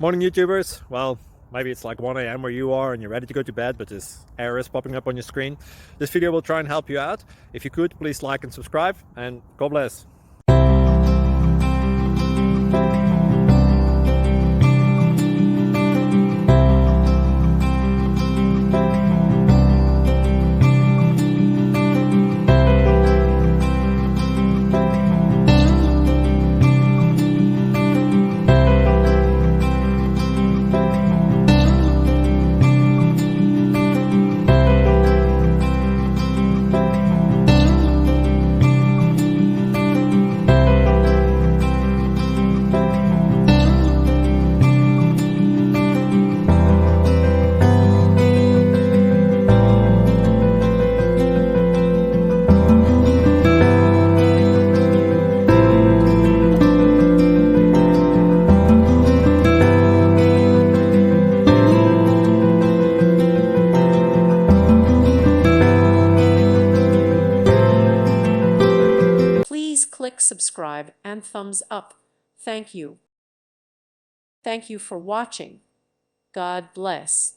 Morning YouTubers. Well, maybe it's like 1 a.m. where you are and you're ready to go to bed, but this error is popping up on your screen. This video will try and help you out. If you could, please like and subscribe, and God bless. Please click subscribe and thumbs up. Thank you. Thank you for watching. God bless.